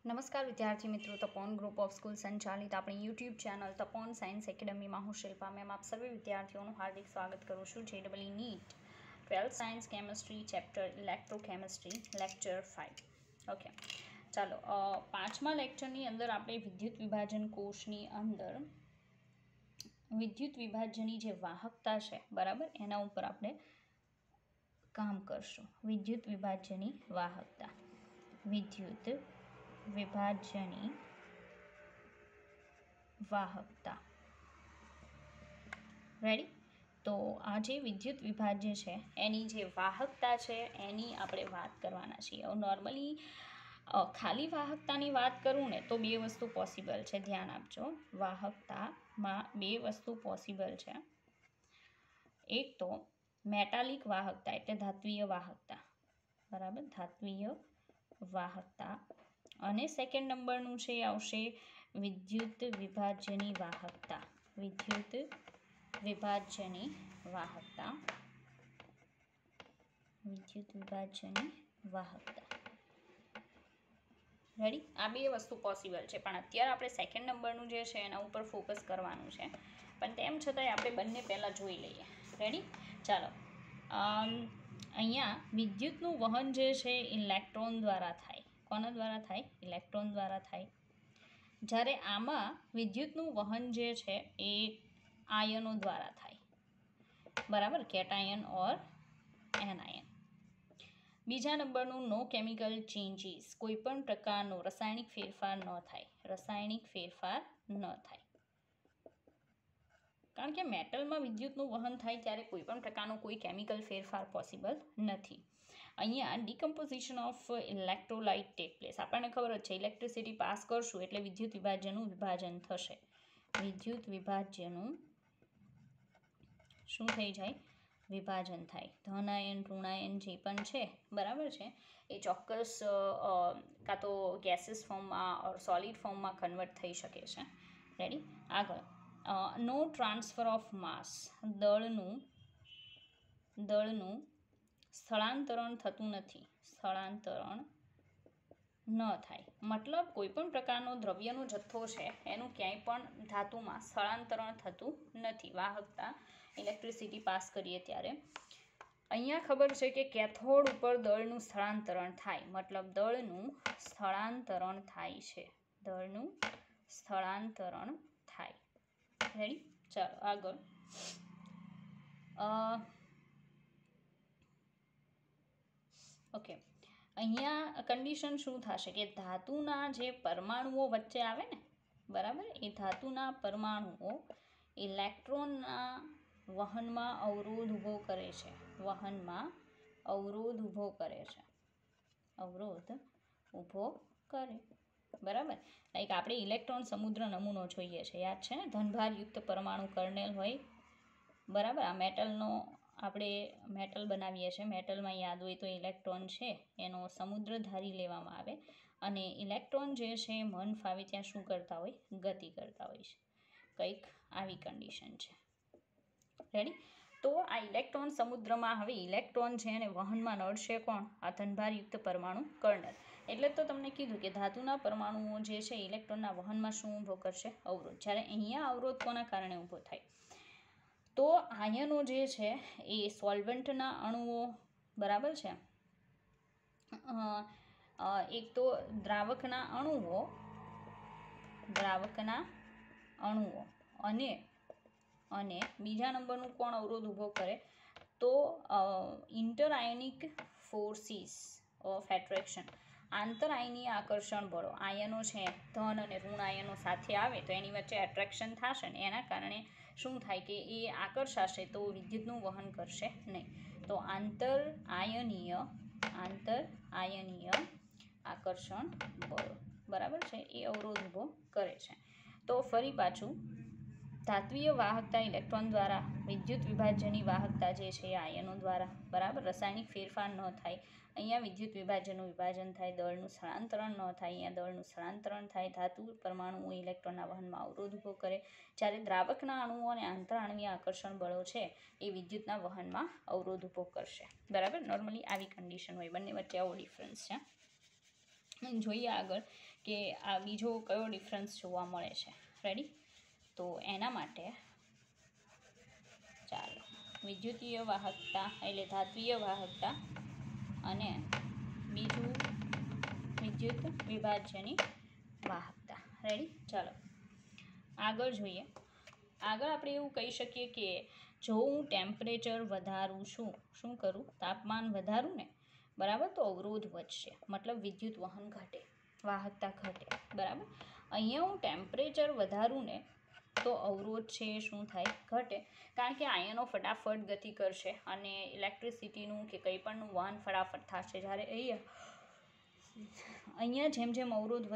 નમસ્કાર વિદ્યાર્થી મિત્રો, તપોન ગ્રુપ ઓફ સ્કૂલ સંચાલિત આપણી યુટ્યુબ ચેનલ તપોન સાયન્સ એકેડમીમાં હું શિલ્પા મેમ આપ સર્વે વિદ્યાર્થીઓનું હાર્દિક સ્વાગત કરું છું. JEE NEET 12th science chemistry chapter electrochemistry lecture 5. Okay, ચાલો પાંચમા લેક્ચરની અંદર આપણે વિદ્યુત વિભાજન કોષની અંદર વિદ્યુત વિભાજનની જે વાહકતા છે બરાબર, એના ઉપર આપણે કામ કરશું. વિદ્યુત વિભાજનની વાહકતા, વિદ્યુત વિભાજનની વાહકતા. રેડી? તો આ જે વિદ્યુત વિભાજ્ય છે એની જે વાહકતા છે એની આપણે વાત કરવાના છીએ. નોર્મલી ખાલી વાહકતાની વાત કરું ને તો બે વસ્તુ પોસિબલ છે, ધ્યાન આપજો. વાહકતામાં બે વસ્તુ પોસિબલ છે. એક તો મેટાલિક વાહકતા એટલે ધાત્વિય વાહકતા, બરાબર, ધાત્વિય વાહકતા. અને સેકન્ડ નંબરનું છે આવશે વિદ્યુત વિભાજ્યની વાહકતા. વિદ્યુત વિભાજ્યની વાહકતા. વિદ્યુત વિભાજ્યની વાહકતા. રેડી? આ બે વસ્તુ પોસિબલ છે, પણ અત્યારે આપણે સેકન્ડ નંબરનું જે છે એના ઉપર ફોકસ કરવાનું છે. પણ તેમ છતાંય આપણે બંને પહેલાં જોઈ લઈએ. રેડી? ચાલો, અહીંયા વિદ્યુતનું વહન જે છે ઇલેક્ટ્રોન દ્વારા થાય. કોના દ્વારા થાય? ઇલેક્ટ્રોન દ્વારા થાય. જ્યારે આમાં વિદ્યુતનું વહન જે છે એ આયનો દ્વારા થાય, બરાબર, કેટાયન ઓર એનાયન. બીજા નંબરનું નો કેમિકલ ચેન્જીસ, કોઈ પણ પ્રકારનો રાસાયણિક ફેરફાર ન થાય. રાસાયણિક ફેરફાર ન થાય. કારણ કે મેટલમાં વિદ્યુતનું વહન થાય ત્યારે કોઈ પણ પ્રકારનો કોઈ કેમિકલ ફેરફાર પોસિબલ નથી. અહીંયા ડિકમ્પોઝિશન ઓફ ઇલેક્ટ્રોલાઇટ ટેક પ્લેસ. આપણને ખબર જ છે ઇલેક્ટ્રિસિટી પાસ કરશું એટલે વિદ્યુત વિભાજ્યનું વિભાજન થશે. વિદ્યુત વિભાજ્યનું શું થઈ જાય? વિભાજન થાય. ધનાયન ઋણાયન જે પણ છે બરાબર છે એ ચોક્કસ કાં તો ગેસીસ ફોર્મમાં ઓર સોલિડ ફોર્મમાં કન્વર્ટ થઈ શકે છે. રેડી? આગળ, નો ટ્રાન્સફર ઓફ માસ. દળનું સ્થળાંતરણ થતું નથી. સ્થળાંતરણ ન થાય. મતલબ કોઈ પણ પ્રકારનો દ્રવ્યનો જથ્થો છે એનું ક્યાંય પણ ધાતુમાં સ્થળાંતરણ થતું નથી. વાહકતા ઇલેક્ટ્રિસિટી પાસ કરીએ ત્યારે અહીંયા ખબર છે કે કેથોડ ઉપર દળનું સ્થળાંતરણ થાય. મતલબ દળનું સ્થળાંતરણ થાય છે. દળનું સ્થળાંતરણ થાય. રેડી? ચાલો આગળ. ઓકે, અહીંયા કન્ડિશન શું થશે કે ધાતુના જે પરમાણુઓ વચ્ચે આવે ને, બરાબર, એ ધાતુના પરમાણુઓ ઇલેક્ટ્રોનના વહનમાં અવરોધ ઊભો કરે છે. વહનમાં અવરોધ ઊભો કરે છે. અવરોધ ઊભો કરે, બરાબર. લાઈક આપણે ઇલેક્ટ્રોન સમુદ્ર નમૂનો જોઈએ છે, યાદ છે ને? ધનભારયુક્ત પરમાણુ કર્નેલ હોય, બરાબર. આ મેટલનો આપણે મેટલ બનાવીએ છીએ. મેટલમાં યાદ હોય તો ઇલેક્ટ્રોન છે એનો સમુદ્ર ધારી લેવામાં આવે અને ઇલેક્ટ્રોન જે છે મન ફાવે ત્યાં શું કરતા હોય? ગતિ કરતા હોય છે. કંઈક આવી કન્ડિશન છે. રેડી? તો આ ઇલેક્ટ્રોન સમુદ્રમાં હવે ઇલેક્ટ્રોન છે એને વહનમાં નડશે કોણ? આ ધનભારયુક્ત પરમાણુ કર્નલ. એટલે તો તમને કીધું કે ધાતુના પરમાણુઓ જે છે ઇલેક્ટ્રોનના વહનમાં શું ઊભો કરશે? અવરોધ. જ્યારે અહીંયા અવરોધ કોના કારણે ઊભો થાય? તો આયનો જે છે એ સોલ્વન્ટના અણુઓ, બરાબર છે, એક તો દ્રાવકના અણુઓ અને બીજા નંબરનું કોણ અવરોધ ઊભો કરે? તો ઇન્ટરઆયનિક ફોર્સિસ ઓફ એટ્રેક્શન, આંતરઆયનીય આકર્ષણ બળો. આયનો છે ધન અને ઋણ આયનો સાથે આવે તો એની વચ્ચે એટ્રેક્શન થશે ને એના કારણે શું થાય કે એ આકર્ષાશે તો વિદ્યુતનું વહન કરશે નહીં. તો આંતરઆયનીય આકર્ષણ બળો, બરાબર છે, એ અવરોધ ઊભો કરે છે. તો ફરી પાછું ધાત્વિય વાહકતા ઇલેક્ટ્રોન દ્વારા, વિદ્યુત વિભાજ્યની વાહકતા જે છે એ આયનો દ્વારા, બરાબર. રાસાયણિક ફેરફાર ન થાય. અહીંયા વિદ્યુત વિભાજનનું વિભાજન થાય. દળનું સ્થળાંતરણ ન થાય. અહીંયા દળનું સ્થળાંતરણ થાય. ધાતુ પરમાણુઓ ઇલેક્ટ્રોનના વહનમાં અવરોધ ઊભો કરે. જ્યારે દ્રાવકના અણુઓ અને આંતરઆણવીય આકર્ષણ બળો છે એ વિદ્યુતના વહનમાં અવરોધ ઊભો કરશે, બરાબર. નોર્મલી આવી કન્ડિશન હોય. બંને વચ્ચે આવો ડિફરન્સ છે. જોઈએ આગળ કે આ બીજો કયો ડિફરન્સ જોવા મળે છે. રેડી? તો એના માટે ચાલો વિદ્યુતીય વાહકતા એટલે ધાત્વીય વાહકતા અને બીજું વિદ્યુત વિભાજ્યની વાહકતા. રેડી? ચાલો આગળ જોઈએ. આગળ આપણે એવું કહી શકીએ કે જો હું ટેમ્પરેચર વધારું છું, શું કરું, તાપમાન વધારું ને, બરાબર, તો અવરોધ વધશે, મતલબ વિદ્યુત વહન ઘટે, વાહકતા ઘટે. બરાબર? અહીંયા હું ટેમ્પરેચર વધારું ને તો અવરોધ છે શું થાય, ઘટે, કારણ કે આયનો ફટાફટ ગતિ કરશે અને ઇલેક્ટ્રિસિટીનું કે કંઈ પણનું વહન ફટાફટ થશે. જ્યારે અહીંયા જેમ જેમ અવરોધ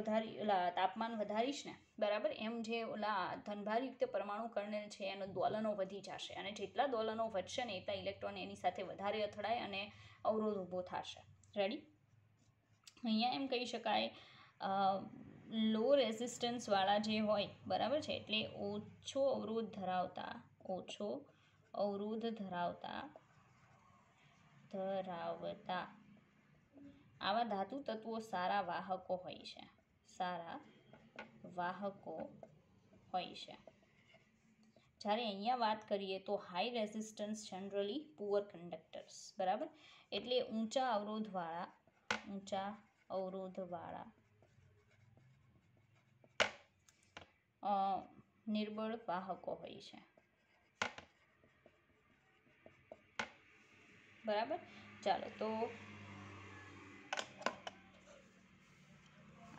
તાપમાન વધારીશ ને, બરાબર, એમ જે ઓલા ધનભારયુક્ત પરમાણુ કર્ણેલ છે એનો દોલનો વધી જશે અને જેટલા દોલનો વધશે ને એટલા ઇલેક્ટ્રોન એની સાથે વધારે અથડાય અને અવરોધ ઊભો થશે. રેડી? અહીંયા એમ કહી શકાય લો રેઝિસ્ટન્સવાળા જે હોય, બરાબર છે, એટલે ઓછો અવરોધ ધરાવતા આવા ધાતુ તત્વો સારા વાહકો હોય છે. જ્યારે અહીંયા વાત કરીએ તો high resistance generally poor conductors. બરાબર? એટલે ઊંચા અવરોધવાળા નિર્બળ વાહકો હોય છે. બરાબર? ચાલો તો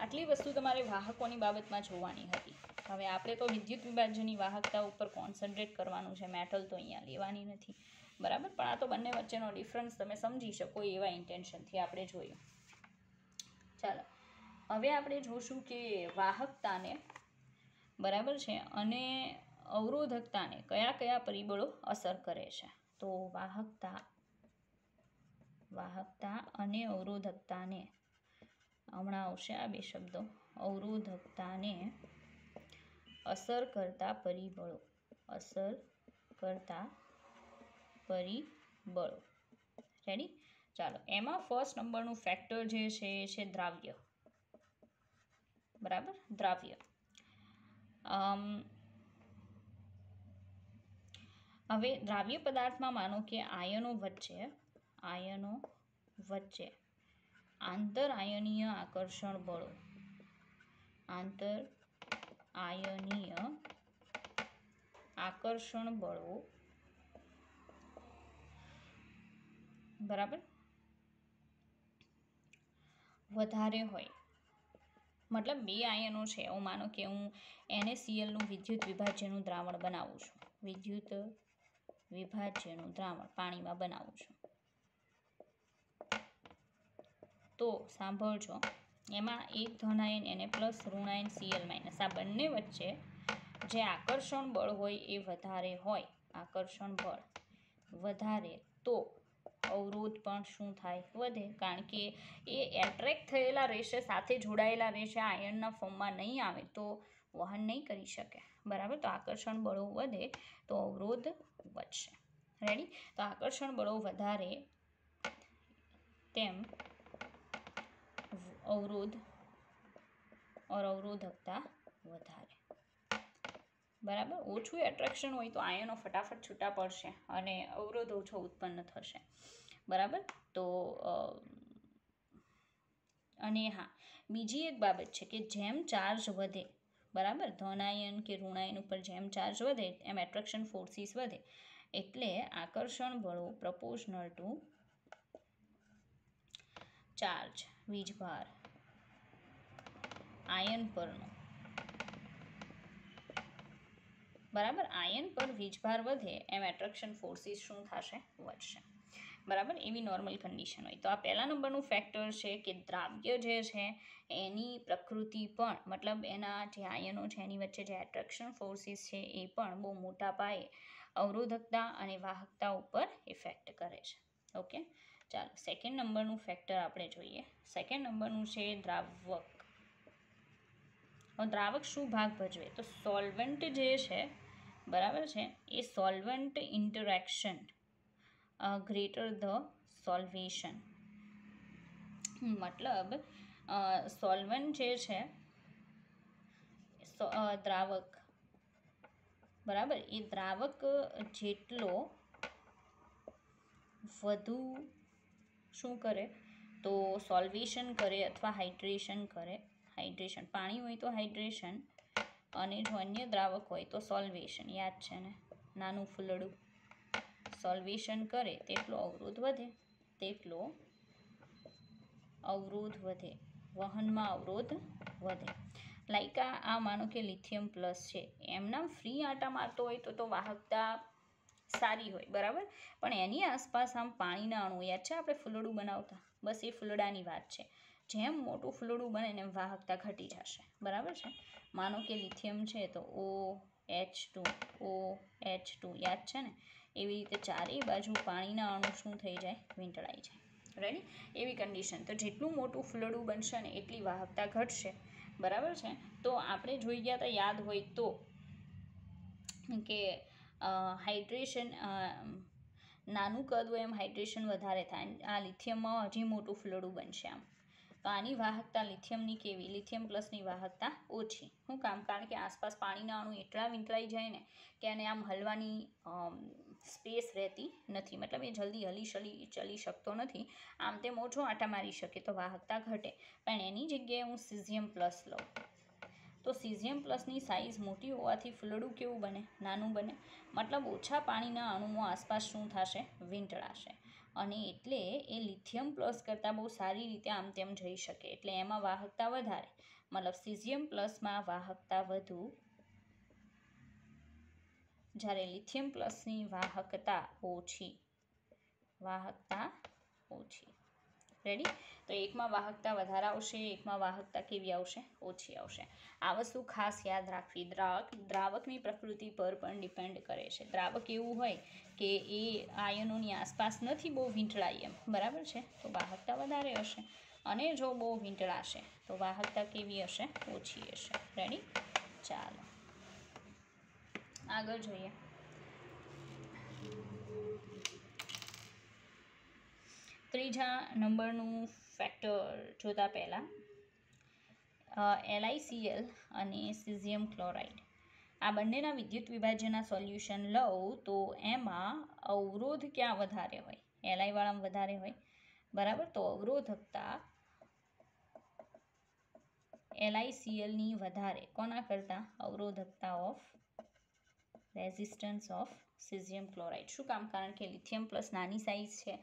આટલી વસ્તુ તમારે વાહકોની બાબતમાં જોવાની હતી. હવે આપણે તો વિદ્યુત વિભાજ્યની વાહકતા ઉપર કોન્સન્ટ્રેટ કરવાનું છે, મેટલ તો અહીંયા લેવાની નથી. બરાબર? પણ આ તો બંને વચ્ચેનો ડિફરન્સ તમે સમજી શકો એવા ઇન્ટેન્શનથી આપણે જોયું. ચાલો હવે આપણે જોશું કે વાહકતાને, બરાબર છે, અને અવરોધકતાને કયા કયા પરિબળો અસર કરે છે. તો વાહકતા અને અવરોધકતાને, હમણાં આવશે આ બે શબ્દો, અવરોધકતાને અસર કરતા પરિબળો. રેડી? ચાલો એમાં ફર્સ્ટ નંબરનું ફેક્ટર જે છે એ છે દ્રાવ્ય. બરાબર? દ્રાવ્ય. હવે દ્રાવ્ય પદાર્થમાં માનો કે આયનો વચ્ચે આંતર આયનીય આકર્ષણ બળો, બરાબર, વધારે હોય. મતલબ બે આયનો છે, એવું માનો કે હું NaClનું વિદ્યુત વિભાજ્યનું દ્રાવણ બનાવું છું, પાણીમાં બનાવું છું. તો સાંભળજો, એમાં એક ધનાયન Na+, ઋણાયન Cl-, આ બંને વચ્ચે જે આકર્ષણ બળ હોય એ વધારે હોય, તો અવરોધ પણ શું થાય, વધે, કારણ કે એ એટ્રેક્ટ થયેલા રહેશે, સાથે જોડાયેલા રહેશે, આયનના ફોર્મમાં નહીં આવે તો વહન નહીં કરી શકે. બરાબર? તો આકર્ષણ બળો વધે તો અવરોધ વધશે. રેડી? તો આકર્ષણ બળો વધારે તેમ અવરોધકતા વધારે. બરાબર? ઓછું એટ્રેક્શન હોય તો આયનો ફટાફટ છૂટા પડશે અને અવરોધ ઓછો ઉત્પન્ન થશે. બરાબર? તો અને હા, બીજી એક બાબત છે કે જેમ ચાર્જ વધે, બરાબર, ધનાયન કે ઋણાયન ઉપર જેમ ચાર્જ વધે એમ એટ્રેક્શન ફોર્સીસ વધે, એટલે આકર્ષણ બળો પ્રપોર્શનલ ટુ ચાર્જ, વીજભાર, આયન પરનો. બરાબર? આયન પર વીજભાર વધે એમ એટ્રેક્શન ફોર્સીસ શું થશે, વધશે. બરાબર? એવી નોર્મલ કન્ડિશન હોય. તો આ પહેલા નંબરનું ફેક્ટર છે કે દ્રાવ્ય જે છે એની પ્રકૃતિ પણ, મતલબ એના જે આયનો છે એની વચ્ચે જે એટ્રેક્શન ફોર્સીસ છે એ પણ બહુ મોટા પાયે અવરોધકતા અને વાહકતા ઉપર ઇફેક્ટ કરે છે. ઓકે? ચાલો સેકન્ડ નંબરનું ફેક્ટર આપણે જોઈએ. સેકન્ડ નંબરનું છે દ્રાવક. દ્રાવક શું ભાગ ભજવે? તો સોલ્વન્ટ જે છે, બરાબર છે, એ સોલ્વન્ટ ઇન્ટરેક્શન ગ્રેટર ધ સોલ્વેશન. મતલબ સોલ્વન્ટ જે છે દ્રાવક, બરાબર, એ દ્રાવક જેટલો વધુ શું કરે તો સોલ્વેશન કરે અથવા હાઇડ્રેશન કરે. હાઇડ્રેશન, પાણી હોય તો હાઇડ્રેશન, અને જો અન્ય દ્રાવક હોય તો સોલ્વેશન. યાદ છે ને, નાનું ફૂલડું સોલ્વેશન કરે તેટલો અવરોધ વધે, તેટલો અવરોધ વધે, વહનમાં અવરોધ વધે. લાઈક આ માનો કે લિથિયમ પ્લસ છે, એમના ફ્રી આંટા મારતો હોય તો વાહકતા સારી હોય, બરાબર, પણ એની આસપાસ આમ પાણીના અણુ, યાદ છે આપણે ફૂલડું બનાવતા, બસ એ ફૂલડાની વાત છે. જેમ મોટું ફૂલડું બને ને વાહકતા ઘટી જશે, બરાબર છે. માનો કે લિથિયમ છે તો OH2 OH2, યાદ છે ને, એવી રીતે ચારેય બાજુ પાણીના અણુ શું થઈ જાય, વીંટળાઈ જાય. રેડી, એવી કન્ડિશન. તો જેટલું મોટું ફૂલડું બનશે ને એટલી વાહકતા ઘટશે, બરાબર છે. તો આપણે જોઈ ગયા હતા, યાદ હોય તો, કે હાઇડ્રેશન નાનું કદ હોય એમ હાઇડ્રેશન વધારે થાય. આ લિથિયમમાં હજી મોટું ફૂલડું બનશે આમ, તો આની વાહકતા લિથિયમની કેવી, લિથિયમ પ્લસની વાહકતા ઓછી. શું કામ? કારણ કે આસપાસ પાણીના અણુ એટલા વીંટળાઈ જાય ને કે એને આમ હલવાની સ્પેસ રહેતી નથી, મતલબ એ જલ્દી ચલી શકતો નથી. આમ તેમ ઓછો આંટા મારી શકે તો વાહકતા ઘટે. પણ એની જગ્યાએ હું સીઝિયમ પ્લસ લઉં તો સીઝિયમ પ્લસની સાઇઝ મોટી હોવાથી ફૂલડું કેવું બને, નાનું બને, મતલબ ઓછા પાણીના અણુઓ આસપાસ શું થશે, વીંટળાશે. અને એટલે એ લિથિયમ પ્લસ કરતાં બહુ સારી રીતે આમ તેમ જઈ શકે, એટલે એમાં વાહકતા વધારે, મતલબ સીઝિયમ પ્લસમાં વાહકતા વધુ, જ્યારે લિથિયમ પ્લસની વાહકતા ઓછી. રેડી, તો એકમાં વાહકતા વધારે આવશે, એકમાં વાહકતા કેવી આવશે, ઓછી આવશે. આ વસ્તુ ખાસ યાદ રાખવી. દ્રાવકની પ્રકૃતિ પર પણ ડિપેન્ડ કરે છે. દ્રાવક એવું હોય કે એ આયનોની આસપાસ નથી બહુ વીંટળાય એમ, બરાબર છે, તો વાહકતા વધારે હશે. અને જો બહુ વીંટળાશે તો વાહકતા કેવી હશે, ઓછી હશે. રેડી, ચાલો આગળ જોઈએ. ત્રીજા નંબરનું ફેક્ટર જોતા પહેલાં LiCl અને સીઝિયમ ક્લોરાઇડ, આ બંનેના વિદ્યુત વિભાજનના સોલ્યુશન લઉં તો એમાં અવરોધ ક્યાં વધારે હોય, Li વાળામાં વધારે હોય, બરાબર. તો અવરોધકતા LiClની વધારે, કોના કરતાં, અવરોધકતા of resistance of caesium chloride. શું કામ? કારણ કે લિથિયમ પ્લસ નાની સાઇઝ છે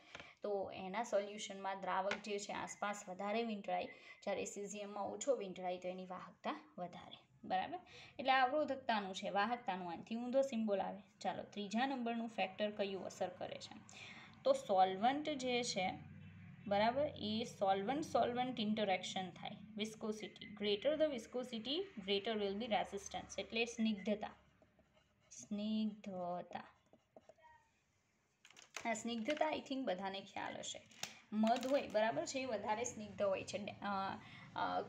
તો એના સોલ્યુશનમાં દ્રાવક જે છે આસપાસ વધારે વીંટળાય, જ્યારે સીઝિયમમાં ઓછો વીંટળાય તો એની વાહકતા વધારે, બરાબર. એટલે આ અવરોધકતાનું છે, વાહકતાનું આનાથી ઊંધો સિમ્બોલ આવે. ચાલો, ત્રીજા નંબરનું ફેક્ટર કયું અસર કરે છે, તો સોલ્વન્ટ જે છે, બરાબર, એ સોલ્વન્ટ ઇન્ટરેક્શન થાય. Viscosity, greater the viscosity greater will be resistance, એટલે સ્નિગ્ધતા. આ સ્નિગ્ધતા આઈ થિંક બધાને ખ્યાલ હશે. મધ હોય, બરાબર છે, એ વધારે સ્નિગ્ધ હોય છે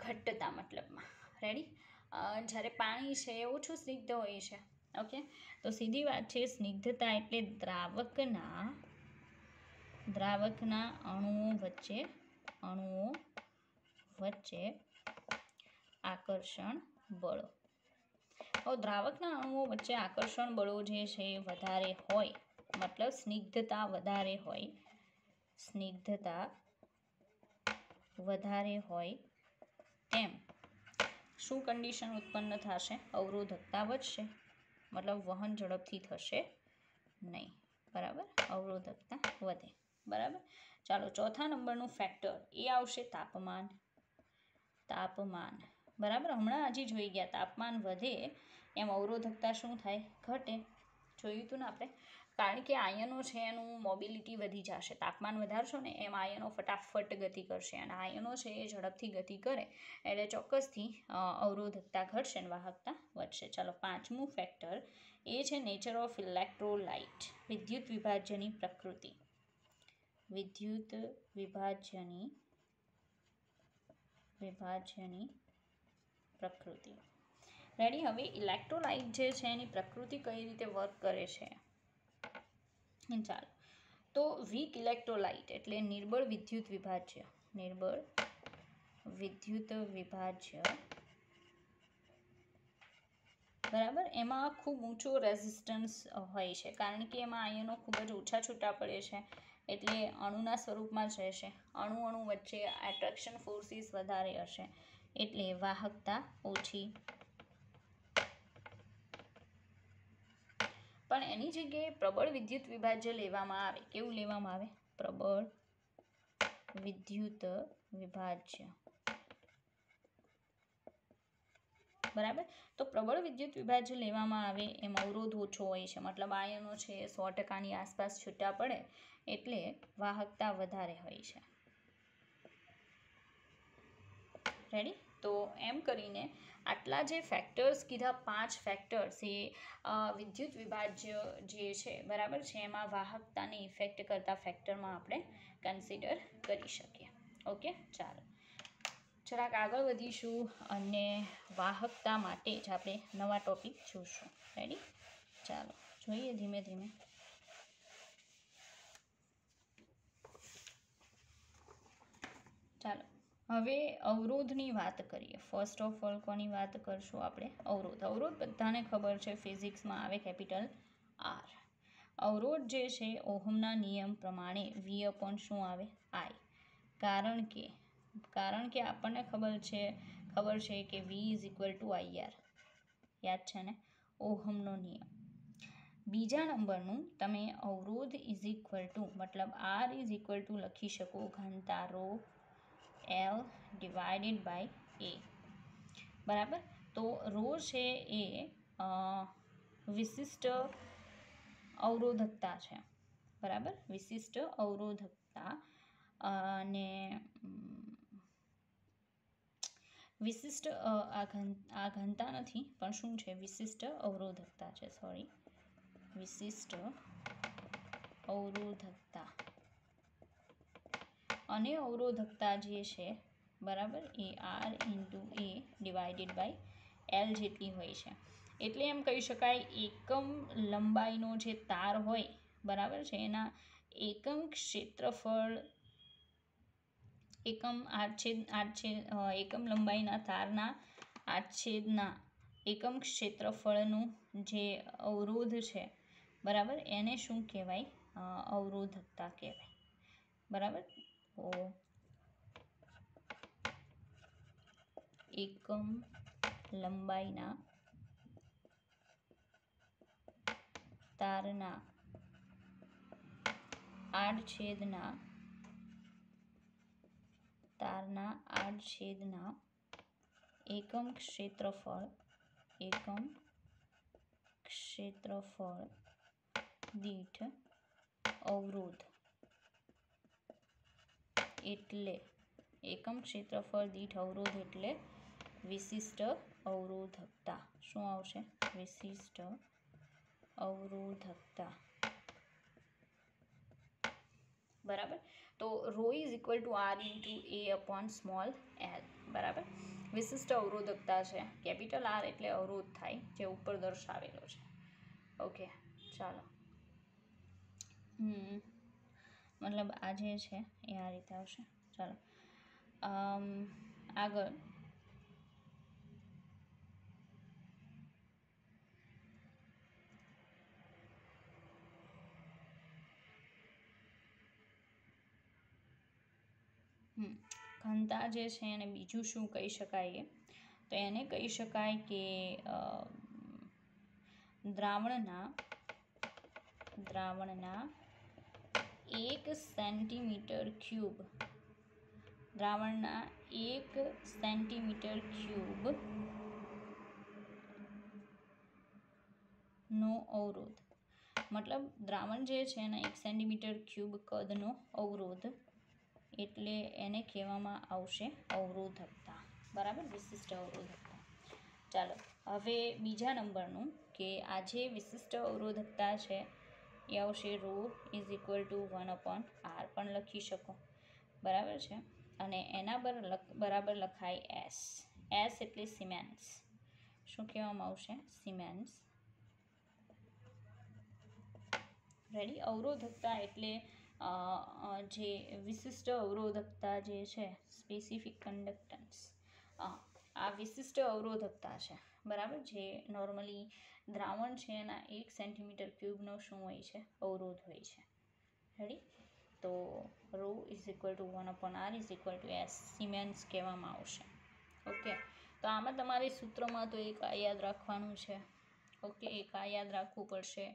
ઘટ્ટતા મતલબમાં. રેડી, જ્યારે પાણી છે એ ઓછું સ્નિગ્ધ હોય છે. ઓકે, તો સીધી વાત છે, સ્નિગ્ધતા એટલે દ્રાવકના અણુઓ વચ્ચે આકર્ષણ બળો. દ્રાવકના અણુઓ વચ્ચે આકર્ષણ બળો જે છે એ વધારે હોય, મતલબ સ્નિગ્ધતા વધારે હોય તેમ શું કન્ડિશન ઉત્પન્ન થશે, અવરોધકતા વધશે, મતલબ વહન ઝડપથી થશે નહીં, બરાબર, અવરોધકતા વધે, બરાબર. ચાલો, ચોથા નંબરનું ફેક્ટર એ આવશે તાપમાન, બરાબર. હમણાં હજી જોઈ ગયા, તાપમાન વધે એમ અવરોધકતા શું થાય, ઘટે. જોયું હતું ને આપણે, કારણ કે આયનો છે એનું મોબિલિટી વધી જશે. તાપમાન વધારશો ને એમ આયનો ફટાફટ ગતિ કરશે, અને આયનો છે એ ઝડપથી ગતિ કરે એટલે ચોક્કસથી અવરોધકતા ઘટશે અને વાહકતા વધશે. ચાલો, પાંચમું ફેક્ટર એ છે નેચર ઓફ ઇલેક્ટ્રોલાઇટ, વિદ્યુત વિભાજ્યની પ્રકૃતિ. રેડી, હવે ઇલેક્ટ્રોલાઇટ જે છે એની પ્રકૃતિ કઈ રીતે વર્ક કરે છે, ચાલો. તો વીક ઇલેક્ટ્રોલાઇટ એટલે નિર્બળ વિદ્યુત વિભાજ્ય, વિદ્યુત વિભાજ્ય, બરાબર, એમાં ખૂબ ઊંચો રેઝિસ્ટન્સ હોય છે, કારણ કે એમાં આયનો ખૂબ જ ઓછા છૂટા પડે છે, એટલે અણુના સ્વરૂપમાં જ રહેશે. અણુ વચ્ચે એટ્રેક્શન ફોર્સિસ વધારે હશે, એટલે વાહકતા ઓછી. પણ એની જગ્યાએ પ્રબળ વિદ્યુત વિભાજ્ય લેવામાં આવે. કેવું લેવામાં આવે? પ્રબળ વિદ્યુત વિભાજ્ય, બરાબર. તો પ્રબળ વિદ્યુત વિભાજ્ય લેવામાં આવે એમ અવરોધ ઓછો હોય છે, મતલબ આયનો છે 100%ની આસપાસ છૂટા પડે, એટલે વાહકતા વધારે હોય છે. રેડી? તો એમ કરીને આટલા જે ફેક્ટર્સ કીધા, 5 ફેક્ટર્સ, એ વિદ્યુત વિભાજ્ય જે છે, બરાબર છે, એમાં વાહકતાને ઇફેક્ટ કરતા ફેક્ટરમાં આપણે કન્સિડર કરી શકીએ. ઓકે, ચાલો જરાક આગળ વધીશું અને વાહકતા માટે જ આપણે નવા ટોપિક જોઈશું. રેડી? ચાલો જોઈએ ધીમે ધીમે. ચાલો હવે અવરોધની વાત કરીએ. ફર્સ્ટ ઓફ ઓલ કોની વાત કરશું આપણે? અવરોધ બધાને ખબર છે, ફિઝિક્સમાં આવે કેપિટલ આર. અવરોધ જે છે ઓહમના નિયમ પ્રમાણે વી અપોન શું આવે? આઈ. કારણ કે આપણને ખબર છે કે V is equal to IR. યાદ છે ને? ઓહમનો નિયમ. બીજા નંબરનું તમે અવરોધ ઇઝ ઇક્વલ ટુ, મતલબ આર ઇઝ ઇક્વલ ટુ લખી શકો ઘનતા rho L divided by A. બરાબર? તો રો છે એ વિશિષ્ટ અવરોધકતા છે. બરાબર? વિશિષ્ટ અવરોધકતા અને વિશિષ્ટ આ ઘનતા નથી, પણ શું છે? વિશિષ્ટ અવરોધકતા છે. સોરી, વિશિષ્ટ અવરોધકતા. અને અવરોધકતા જે છે, બરાબર, એ R into A divided by L જેટલી હોય છે. એટલે એમ કહી શકાય એકમ લંબાઈનો જે તાર હોય, બરાબર છે, એના એકમ ક્ષેત્રફળ, એકમ લંબાઈના તારના આચ્છેદના એકમ ક્ષેત્રફળનું જે અવરોધ છે, બરાબર, એને શું કહેવાય? અવરોધકતા કહેવાય. બરાબર? તો એકમ લંબાઈના તારના આડછેદના એકમ ક્ષેત્રફળ દીઠ અવરોધ, એટલે એકમ ક્ષેત્રફળ દીઠ અવરોધ એટલે વિશિષ્ટ અવરોધકતા. શું આવશે? વિશિષ્ટ અવરોધકતા. બરાબર? તો rho is equal to R into A upon small L. બરાબર? વિશિષ્ટ અવરોધકતા છે. કેપિટલ આર એટલે અવરોધ થાય, જે ઉપર દર્શાવેલો છે. ઓકે, ચાલો. મતલબ આ જે છે એ આ રીતે આવશે. ચાલો આગળ. ઘનતા જે છે એને બીજું શું કહી શકાય? તો એને કહી શકાય કે દ્રાવણના 1 સેન્ટીમીટર ક્યુબ, દ્રાવણના 1 સેન્ટીમીટર ક્યુબ નો અવરોધ, મતલબ દ્રાવણ જે છે એના 1 સેન્ટીમીટર ક્યુબ કદનો અવરોધ, એટલે એને કહેવામાં આવશે અવરોધકતા. બરાબર? વિશિષ્ટ અવરોધકતા. ચાલો હવે બીજા નંબરનું, કે આ જે વિશિષ્ટ અવરોધકતા છે એ આવશે row is equal to 1/r પણ લખી શકો. બરાબર છે? અને એના બરાબર લખાય એસ. એસ એટલે સિમેન્સ. શું કહેવામાં આવશે? સિમેન્સ. રેડી? અવરોધકતા એટલે જે વિશિષ્ટ અવરોધકતા જે છે સ્પેસિફિક કન્ડક્ટન્સ, આ વિશિષ્ટ અવરોધકતા છે, બરાબર, જે નોર્મલી દ્રાવણ છે એના 1 સેન્ટીમીટર ક્યુબનો શું હોય છે, અવરોધ હોય છે. રેડી? તો ρ is equal to 1/r is equal to S siemens કહેવામાં આવશે. ઓકે, તો આમાં તમારે સૂત્રમાં તો એક આ યાદ રાખવાનું છે. ઓકે, એક આ યાદ રાખવું પડશે,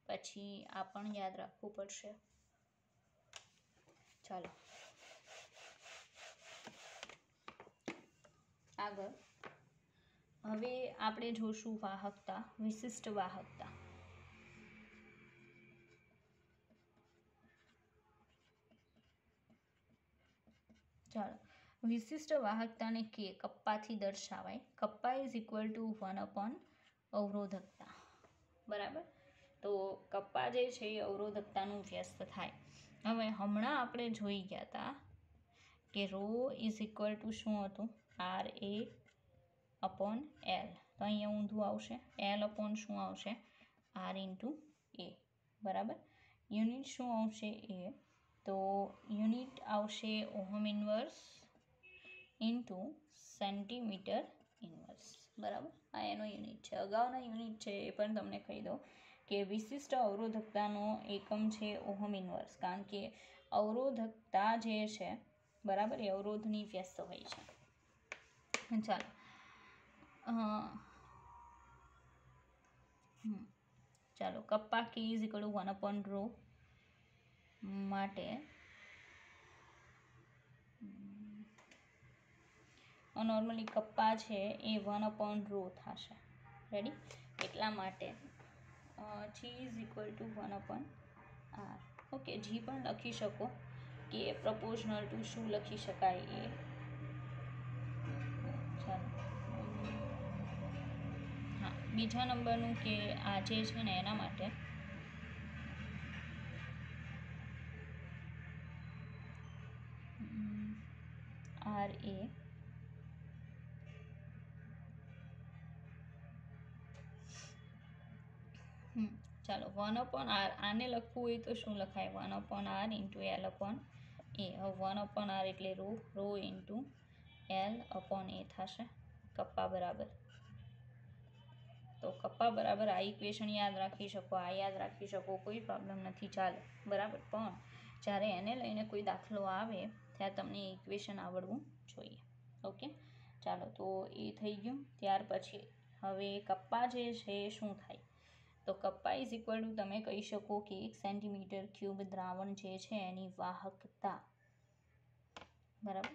પછી આ પણ યાદ રાખવું પડશે. ચાલો આગળ. હવે આપણે જોશું વાહકતા, વિશિષ્ટ વાહકતા. ચાલો, વિશિષ્ટ વાહકતાને કે કપ્પાથી દર્શાવાય. કપ્પા ઇઝ ઇક્વલ ટુ 1 અવરોધકતા, બરાબર. તો કપ્પા જે છે એ અવરોધકતાનું વ્યસ્ત થાય. હવે હમણાં આપણે જોઈ ગયા હતા કે ρ ઇઝ ઇક્વલ ટુ શું હતું, RA અપોન L. તો અહીંયા ઊંધું આવશે, L અપોન શું આવશે, R ઇન્ટુ A, બરાબર. યુનિટ શું આવશે, એ. તો યુનિટ આવશે ohm inverse into centimetre inverse, બરાબર. આ એનો યુનિટ છે. અગાઉના યુનિટ છે એ પણ તમને કહી દો કે વિશિષ્ટ અવરોધકતાનો એકમ છે ઓહમ ઇન્વર્સ, કારણ કે અવરોધકતા જે છે, બરાબર, એ અવરોધની વ્યસ્ત હોય છે. ચાલો, ચાલો, kappa K is equal to 1/ρ માટે નોર્મલી કપ્પા છે એ 1/ρ થશે. રેડી? એટલા માટે G is equal to 1/r. Okay, G પણ લખી શકો કે પ્રપોઝનલ ટુ શું લખી શકાય એ. ચાલો, હા, બીજા નંબરનું કે આ જે છે ને એના માટે RA ચાલો 1/r, આને લખવું હોય તો શું લખાય, 1/r into L upon A. હવે 1/r એટલે ρ ઇન્ટુ L અપોન A થશે, કપ્પા બરાબર. તો કપ્પા બરાબર આ ઇક્વેશન યાદ રાખી શકો, આ યાદ રાખી શકો, કોઈ પ્રોબ્લેમ નથી, ચાલે, બરાબર. પણ જ્યારે એને લઈને કોઈ દાખલો આવે ત્યારે તમને ઇક્વેશન આવડવું જોઈએ. ઓકે, ચાલો, તો એ થઈ ગયું. ત્યાર પછી હવે કપ્પા જે છે એ શું થાય, તો કપ્પા ઇઝ ઇક્વલ ટુ તમે કહી શકો કે 1 સેન્ટીમીટર ક્યુબ દ્રાવણ જે છે એની વાહકતા, બરાબર.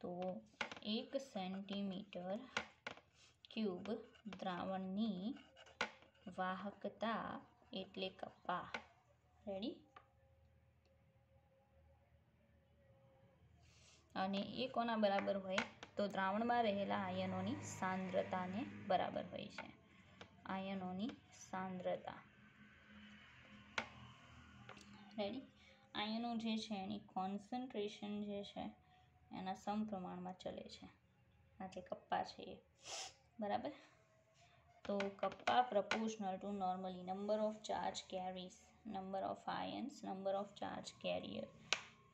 તો 1 સેન્ટીમીટર ક્યુબ દ્રાવણની વાહકતા એટલે કપ્પા. રેડી? અને એ કોના બરાબર હોય, તો દ્રાવણમાં રહેલા આયનોની સાંદ્રતાને બરાબર હોય છે. આયનોની સાંદ્રતા. રેડી? આયનો જે છે એની કોન્સન્ટ્રેશન જે છે એના સમપ્રમાણમાં ચલે છે. આ જે કપ્પા છે એ, બરાબર. તો kappa પ્રપોઝનલ two normally number of charge carries, number of ions, number of charge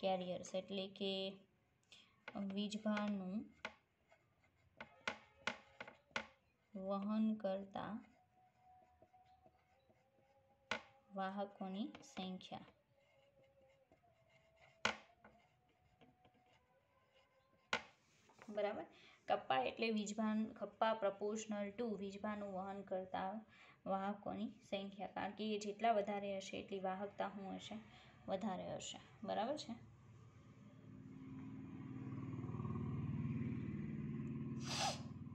carriers, એટલે કે વીજભારનું વહન કરતા વાહકોની સંખ્યા. બરાબર. કપ્પા એટલે કપ્પા પ્રપોઝનલ ટુ વીજભારનું વહન કરતા વાહકોની સંખ્યા, કારણ કે એ જેટલા વધારે હશે એટલી વાહકતા શું હશે, વધારે હશે, બરાબર છે.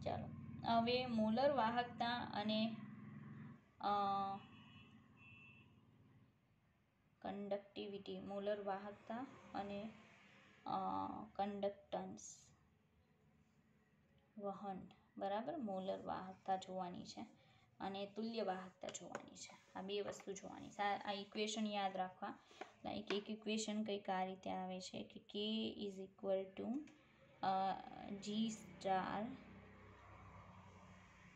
ચાલો, હવે મોલર વાહકતા અને કંડક્ટિવિટી, મોલર વાહકતા અને કંડક્ટન્સ, વહન, બરાબર. મોલર વાહકતા જોવાની છે અને તુલ્ય વાહકતા જોવાની છે. આ બે વસ્તુ જોવાની છે. આ ઇક્વેશન યાદ રાખવા. લાઈક એક ઇક્વેશન કંઈક આ રીતે આવે છે કે K is equal two G star,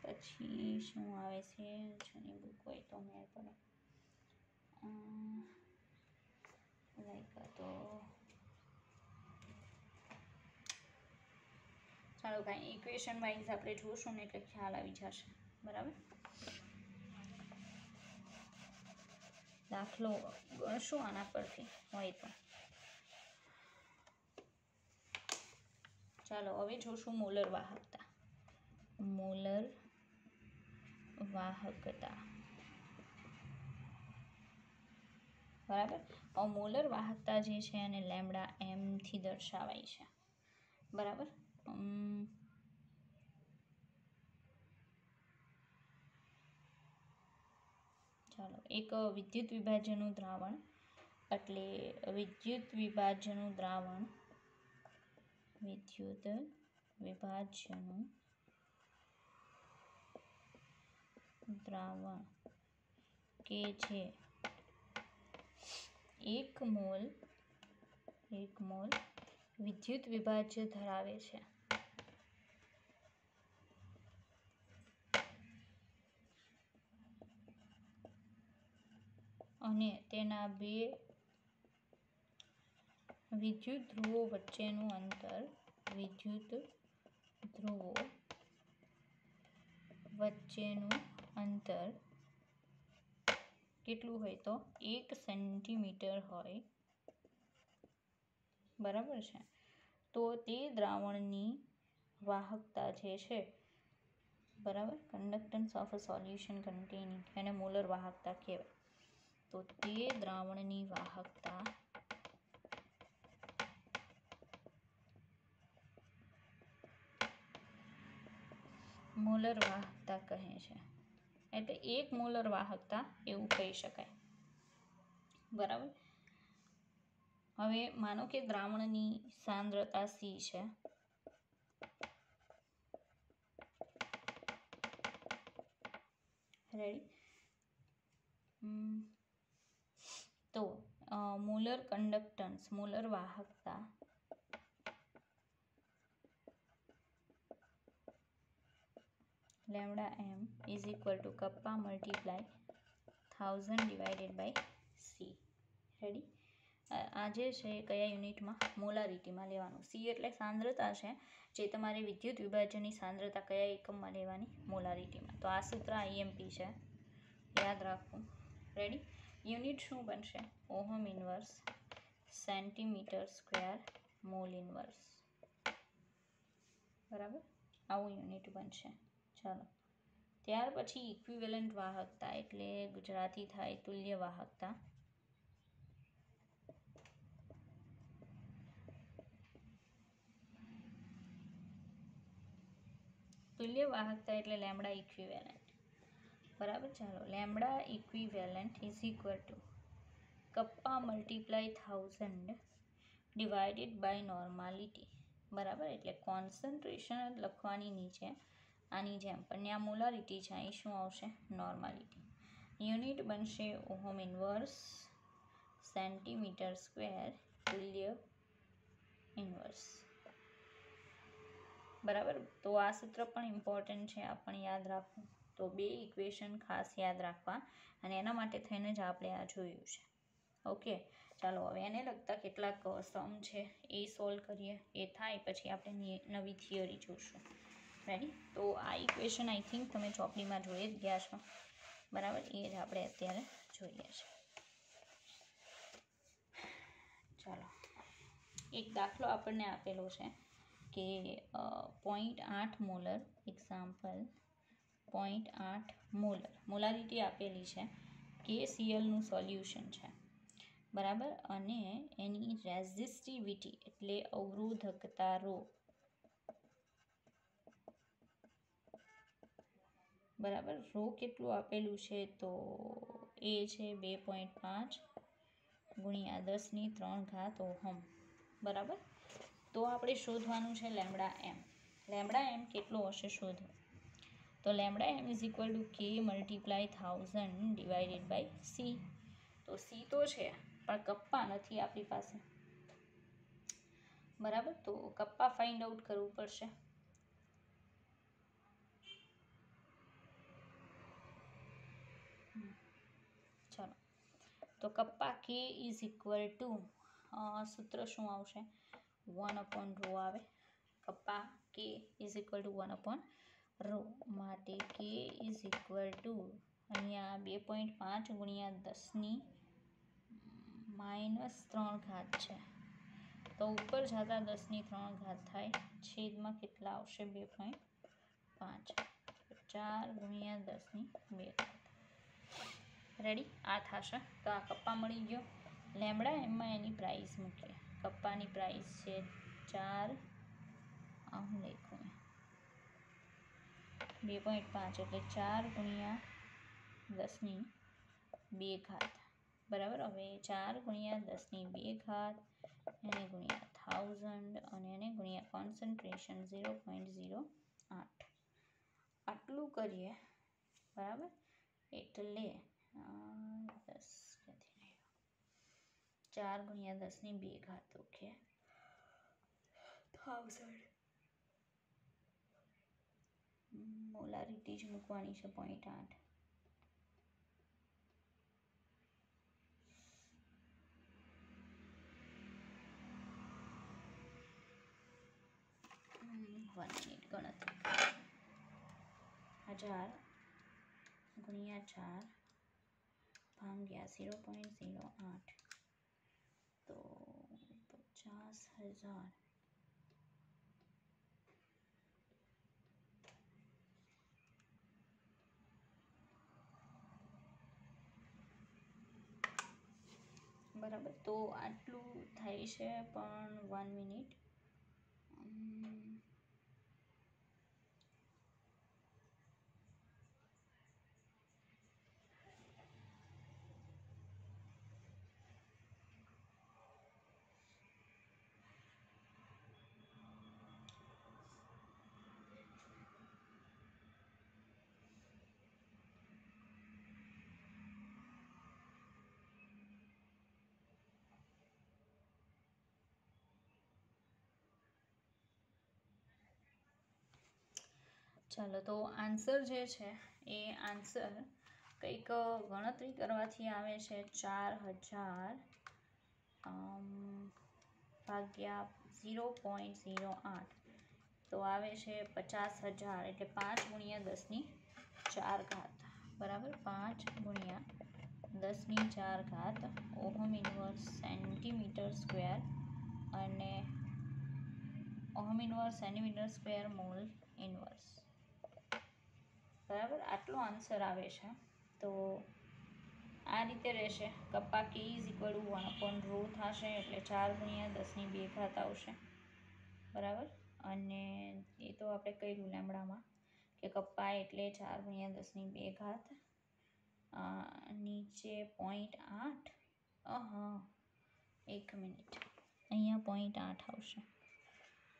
પછી શું આવે છે, જૂની બુક હોય તો મેળ પડે, લાઈક તો ચાલો કાંઈ ઇક્વેશન વાઇઝ આપણે જોશું ને એટલે ખ્યાલ આવી જશે. બરાબર, દાખલો ગણશું આના પરથી હોય તો. ચાલો હવે જોશું મોલર વાહકતા. મોલર વાહકતા, બરાબર. મોલર વાહકતા જે છે એને લેમ્ડા એમ થી દર્શાવાય છે. બરાબર, ચાલો એક વિદ્યુત વિભાજનનું દ્રાવણ, એટલે વિદ્યુત વિભાજનનું દ્રાવણ કે જે 1 મોલ વિદ્યુત વિભાજ્ય ધરાવે છે. અને તેના બે વિદ્યુત ધ્રુવો વચ્ચેનું અંતર કેટલું હોય તો 1 સેન્ટીમીટર હોય. બરાબર છે, તો તે દ્રાવણની વાહકતા જે છે, બરાબર, conductance of a solution containing, એને મોલર વાહકતા કહેવાય. તો તે દ્રાવણની વાહકતા મોલર વાહકતા કહે છે. એટલે 1 મોલર વાહકતા એવું કહી શકાય. બરાબર, હવે માનો કે દ્રાવણની સાંદ્રતા C છે. રેડી, તો મોલર કન્ડક્ટન્સ, મોલર વાહકતા lambda M is equal to kappa multiply 1000 divided by C. Ready, આ જે છે કયા યુનિટમાં? મોલારિટીમાં લેવાનું. સી એટલે સાંદ્રતા છે, જે તમારે વિદ્યુત વિભાજનની સાંદ્રતા કયા એકમમાં લેવાની? મોલારિટીમાં. તો આ સૂત્ર આઈએમપી છે, યાદ રાખવું. રેડી, યુનિટ શું બનશે? Ohm inverse centimetre square mole inverse. બરાબર, આવું યુનિટ બનશે. ચાલો, ત્યાર પછી ઇક્વિવેલન્ટ વાહકતા, એટલે ગુજરાતી થાય તુલ્ય વાહકતા. તુલ્ય વાહકતા એટલે લેમ્ડા ઇક્વિવેલન્ટ. બરાબર, ચાલો, lambda equivalent is equal to kappa multiply 1000 divided by normality. બરાબર, એટલે કોન્સન્ટ્રેશન લખવાની નીચે આની જેમ, પણ ત્યાં મોલારિટી છે, અહીં શું આવશે? નોર્માલિટી. યુનિટ બનશે ઓહમ ઇન્વર્સ સેન્ટીમીટર સ્ક્વેર તુલ્ય ઇન્વર્સ. બરાબર, તો આ સૂત્ર પણ ઇમ્પોર્ટન્ટ છે, આ પણ યાદ રાખવું. તો 2 ઇક્વેશન ખાસ યાદ રાખવા, અને એના માટે થઈને જ આપણે આ જોયું છે. ઓકે, ચાલો હવે એને લગતા કેટલાક સમ છે એ સોલ્વ કરીએ. એ થાય પછી આપણે નવી થિયરી જોઈશું. રેડી, તો આ ઇક્વેશન આઈ થિંક તમે ચોપડીમાં જોઈ જ ગયા છો. બરાબર, એ જ આપણે અત્યારે જોઈએ છે. ચાલો, એક દાખલો આપણને આપેલો છે કે 0.8 મોલર, એક્ઝામ્પલ 0.8 મોલર મોલારિટી આપેલી છે કે સીએલનું સોલ્યુશન છે. બરાબર, અને એની રેઝિસ્ટિવિટી એટલે અવરોધકતા ρ. બરાબર, ρ કેટલું આપેલું છે? તો એ છે 2.5 ગુણ્યા 10³ ઓહમ. બરાબર, તો આપણે શોધવાનું છે લેમ્ડા એમ. લેમ્ડા એમ કેટલો હશે શોધો. તો lambda M is equal to K multiply 1000 divided by C. તો સી તો છે, પણ કપ્પા નથી આપણી પાસે. બરાબર, તો કપ્પા ફાઇન્ડ આઉટ કરવું પડશે. ચાલો, તો કપ્પા કે ઇઝ ઇક્વલ ટુ સૂત્ર શું આવશે 1/ρ આવે કપ્પા કે ઇઝ ઇક્વલ ટુ 1/ρ માટે કે ઇઝ ઇક્વલ ટુ અહીંયા 2.5 ગુણ્યા 10⁻³ છે તો ઉપર જતા 10⁻³ થાય છેદમાં કેટલા આવશે 2.5 4 ગુણ્યા 10⁻². રેડી આ થશે તો આ કપ્પા મળી ગયો લેમડા એમાં એની પ્રાઇસ મૂકીએ કપ્પાની પ્રાઇસ છે 4 આમ લખું 2.5 એટલે 4 ગુણ્યા 10⁻². બરાબર હવે 4 ગુણ્યા 10⁻², એને ગુણ્યા 1000 અને એને ગુણ્યા કોન્સન્ટ્રેશન 0.08 આટલું કરીએ બરાબર એટલે 4 ગુણ્યા 10⁻², ઓકે 1000 મોલારિટી જ મૂકવાની છે 0.8 1 મિનિટ ગણતરી 1000 ગુણ્યા 4 ભાગ્યા 0.08 તો 50,000 બરાબર તો આટલું થાય છે પણ 1 મિનિટ ચાલો તો આન્સર જે છે એ આન્સર કંઈક ગણતરી કરવાથી આવે છે 4000 ભાગ્યા 0.08 તો આવે છે 50,000 એટલે 5 ગુણ્યા 10⁻². બરાબર 5 ગુણ્યા 10⁻², ઓહમ ઇન્વર્સ સેન્ટીમીટર² અને ઓહમ ઇન્વર્સ સેન્ટીમીટર² મોલ ઇન્વર્સ. બરાબર આટલો આન્સર આવે છે તો આ રીતે રહેશે કપ્પા કે ઇઝ ઇક્વલ ટુ 1/ρ થશે એટલે 4 ગુણ્યા 10⁻² આવશે બરાબર અને એ તો આપણે કર્યું લેમડામાં કે કપ્પા એટલે 4 ગુણ્યા 10⁻², નીચે 0.8 એક મિનિટ અહીંયા 0.8 આવશે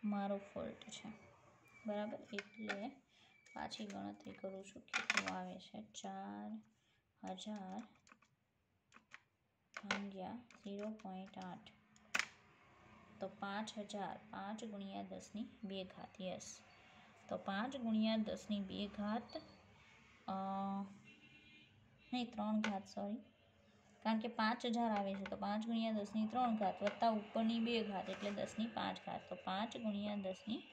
મારો ફોલ્ટ છે બરાબર એટલે પાછી ગણતરી કરું છું કેટલું આવે છે 4000 ભાગ્યા 0.8 તો 5000 5 ગુણ્યા 10⁻², યસ તો 5 ગુણ્યા 10⁻², નહીં 3 સોરી કારણ કે 5000 આવે છે તો 5 ગુણ્યા 10⁻³ વત્તા ઉપરની 2 એટલે 10⁻5 તો 5 ગુણ્યા 10⁻5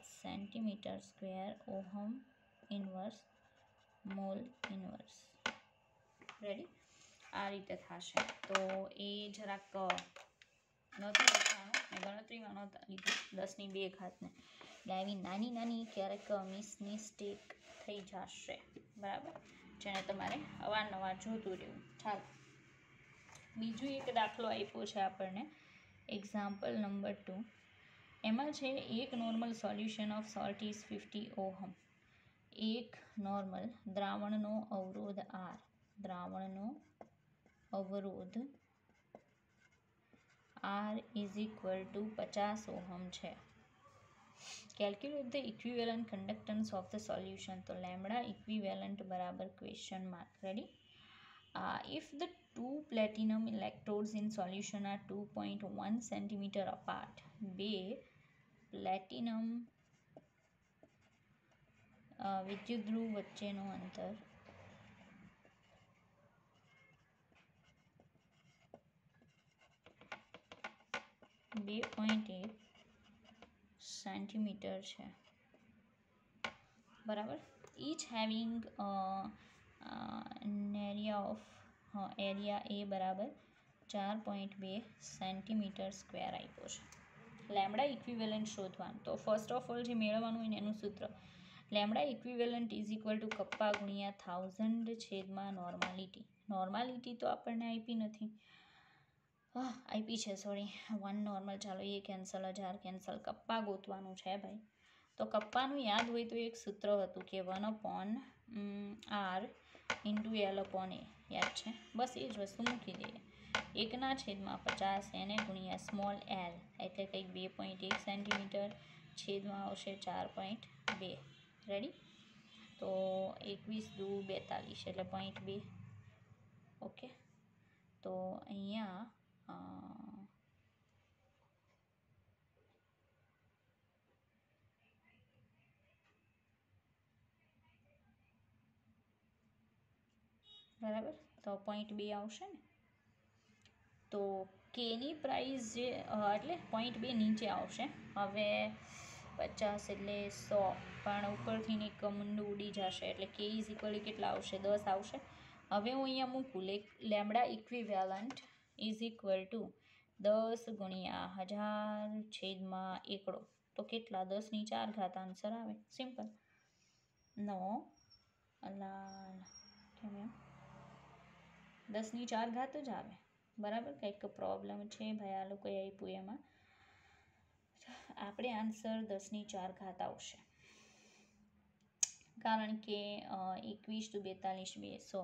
centimetre ohm inverse mole inverse. Ready આ રીતે થશે તો એ જરાક નહોતું લખવાનું મેં ગણતરીમાં નહોતા લીધું 10⁻² ને એટલે આવી નાની નાની ક્યારેક મિસ્ટેક થઈ જશે બરાબર જેને તમારે અવારનવાર જોતું રહેવું. ચાલો બીજું એક દાખલો આપ્યો છે આપણને એક્ઝામ્પલ નંબર 2 એમાં છે એક normal solution of salt is 50 ohm. એક નોર્મલ દ્રાવણનો અવરોધ R is equal to 50 ohm છે. Calculate the equivalent conductance of the solution તો લેમડા ઇક્વિવેલન્ટ બરાબર question mark. Ready if the two platinum electrodes in solution are 2.1 centimeter apart બે platinum વિદ્યુત ધ્રુવ વચ્ચેનું અંતર 2.1 સેન્ટીમીટર છે, બરાબર. each having an area of area A બરાબર 4.2 centimetre square આપ્યો છે. લેમડા ઇક્વિવેલન્ટ શોધવાનું. તો ફર્સ્ટ ઓફ ઓલ જે મેળવવાનું હોય ને એનું સૂત્ર lambda equivalent is equal to kappa ગુણ્યા 1000 છેદમાં નોર્માલિટી. નોર્માલિટી તો આપણને આપી નથી, આપી છે સોરી, 1 નોર્મલ, ચાલો એ કેન્સલ, 1000 કેન્સલ, કપ્પા ગોતવાનું છે ભાઈ. તો કપ્પાનું યાદ હોય તો એક સૂત્ર હતું કે 1/r ઇન્ટુ L/A, યાદ છે? બસ એ જ વસ્તુ મૂકી દઈએ. 1/50 એને ગુણ્યા સ્મોલ l એટલે કંઈક 2.1 સેન્ટીમીટર છેદમાં આવશે 4.2. રેડી? તો 21 દુ 42 એટલે 0.2. ઓકે, તો અહીંયા બરાબર, તો 0.2 આવશે ને. તો કેની પ્રાઇસ જે એટલે 0.2 નીચે આવશે. હવે 50 એટલે 100, પણ ઉપરથી એક મુંડું ઉડી જશે એટલે કે ઇઝ ઇક્વલ કેટલા આવશે? 10 આવશે. હવે હું અહીંયા મૂકું lambda equivalent is equal two 10 ગુણ્યા 1000 છેદમાં એકડો, તો કેટલા? 10⁴ આન્સર આવે. સિમ્પલ. નો અલા કેમ એમ 10⁴ જ આવે, બરાબર. કંઈક પ્રોબ્લેમ છે ભાઈ આ લોકોએ આપ્યું એમાં. આપણે આન્સર 10⁴ આવશે, કારણ કે 21 દુ 42 200.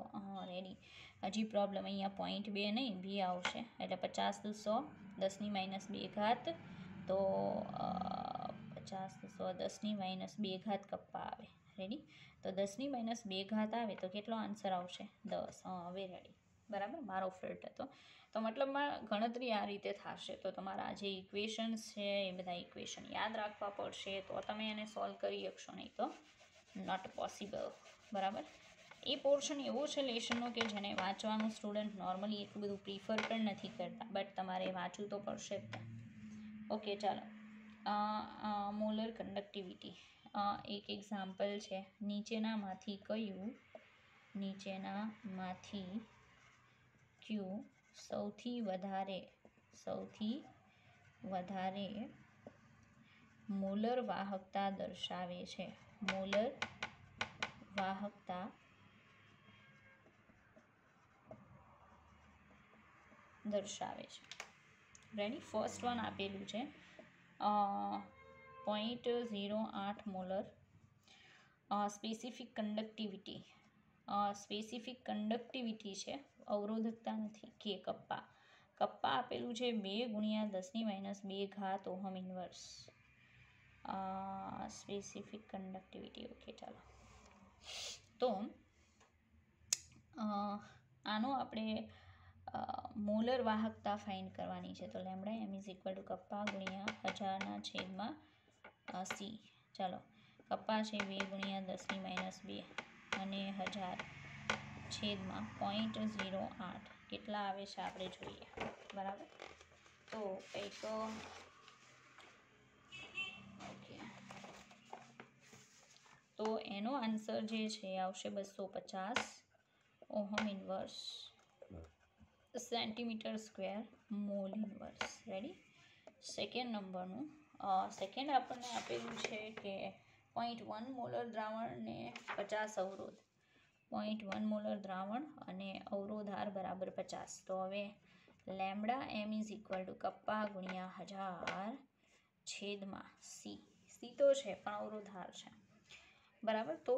રેડી. હજી પ્રોબ્લેમ અહીંયા 0.2 નહીં, બી આવશે એટલે 50 દુ 100, 10⁻2 તો 50 દુ 100, 10⁻2 કપ્પા આવે. રેડી? તો 10⁻2 આવે તો કેટલો આન્સર આવશે? 10. હવે રેડી, બરાબર. મારો ફોલ્ટ હતો. તો મતલબમાં ગણતરી આ રીતે થશે. તો તમારા જે ઇક્વેશન્સ છે એ બધા ઇક્વેશન યાદ રાખવા પડશે, તો તમે એને સોલ્વ કરી શકશો, નહીં તો નોટ પોસિબલ. બરાબર. એ પોર્શન એવો છે લેશનનો કે જેને વાંચવાનું સ્ટુડન્ટ નોર્મલી એટલું બધું પ્રિફર પણ નથી કરતા, બટ તમારે વાંચવું તો પડશે જ. ઓકે, ચાલો. મોલર કન્ડક્ટિવિટી એક એક્ઝામ્પલ છે. નીચેનામાંથી કયું સૌથી વધારે મોલર વાહકતા દર્શાવે છે? મોલર વાહકતા દર્શાવે છે. રેડી? ફર્સ્ટ વન આપેલું છે 0.08 મોલર. સ્પેસિફિક કન્ડક્ટિવિટી છે, અવરોધકતા નથી. કે કપ્પા આપેલું છે 2 ગુણ્યા 10⁻2 ohm inverse. Specific conductivity. Okay, ચાલો. તો આનો આપણે મોલર વાહકતા ફાઇન્ડ કરવાની છે. તો lambda M is equal to kappa ગુણ્યા 1000 છેદમાં સી. ચાલો, કપ્પા છે 2 ગુણ્યા 10⁻2 અને 1000 છેદમાં 0.08 કેટલા આવે છે આપણે જોઈએ. બરાબર. તો કંઈક ઓકે, તો એનો આન્સર જે છે આવશે 250 ohm inverse centimetre square mole inverse. Ready? Second નંબરનું સેકન્ડ આપણને આપેલું છે કે 0.1 મોલર દ્રાવણને 50 અવરોધ. 0.1 મોલર દ્રાવણ અને અવરોધ R બરાબર 50. તો હવે lambda M is equal to kappa ગુણ્યા 1000 છેદમાં સી. સી તો છે પણ અવરોધ R છે, બરાબર. તો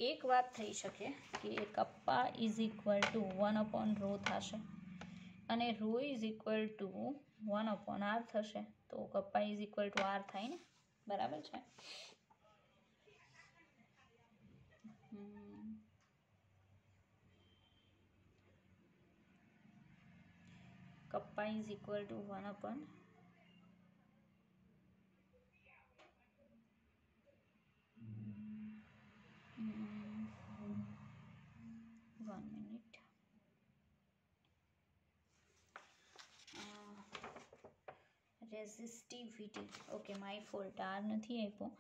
એક વાત થઈ શકે કે કપ્પા ઇઝ ઇક્વલ ટુ 1/ρ થશે અને ρ ઇઝ ઇક્વલ ટુ 1/r થશે. તો kappa is equal to R થાય ને, બરાબર છે. Kappa is equal to 1/, resistivity, okay my fault, R નથી આપ્યો,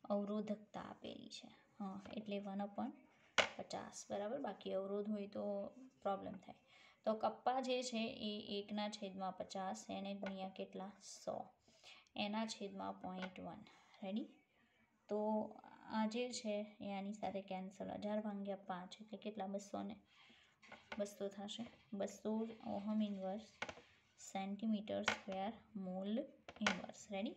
અવરોધકતા આપેલી છે. હા, એટલે 1/50, બરાબર. બાકી અવરોધ હોય તો પ્રોબ્લેમ થાય. તો કપ્પા જે છે એ 1/50, એને ગુણ્યા કેટલા 100, એના છેદમાં 0.1. રેડી. તો આ જે છે એ આની સાથે કેન્સલ, 1000 ભાગ્યા 5 એટલે કેટલા 200 થશે. 200 ohm inverse centimetre square mole inverse. Ready.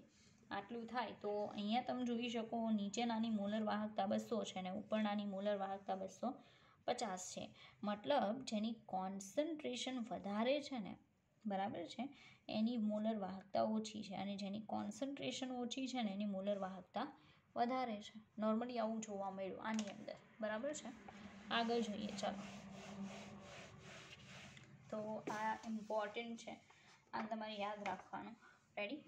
આટલું થાય. તો અહીંયા તમે જોઈ શકો નીચેનાની મોલર વાહકતા 200 છે અને ઉપરનાની મોલર વાહકતા 250 છે. મતલબ જેની કોન્સન્ટ્રેશન વધારે છે ને, બરાબર છે, એની મોલર વાહકતા ઓછી છે, અને જેની કોન્સન્ટ્રેશન ઓછી છે ને એની મોલર વાહકતા વધારે છે. નોર્મલી આવું જોવા મળ્યું આની અંદર, બરાબર છે. આગળ જોઈએ, ચાલો. તો આ ઇમ્પોર્ટન્ટ છે, આ તમારે યાદ રાખવાનું. રેડી.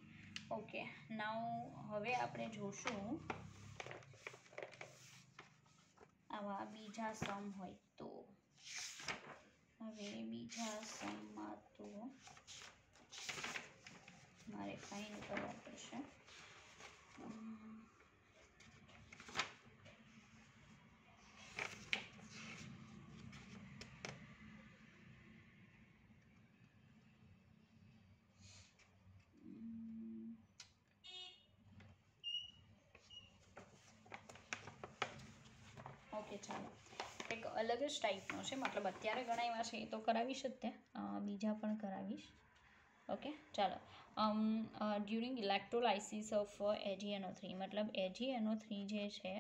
ઓકે, નાઉ હવે આપણે જોશું આવા બીજા સમ હોય તો. હવે બીજા સમમાં તો મારે ફાઇન્ડ કરવા પડશે. ઓકે, ચાલો. એક અલગ જ ટાઈપનો છે, મતલબ અત્યારે ગણાવ્યા છે એ તો કરાવીશ જ તે, બીજા પણ કરાવીશ. ઓકે, ચાલો. ડ્યુરિંગ ઇલેક્ટ્રોલાઇસિસ ઓફ AgNO3, મતલબ AgNO3 જે છે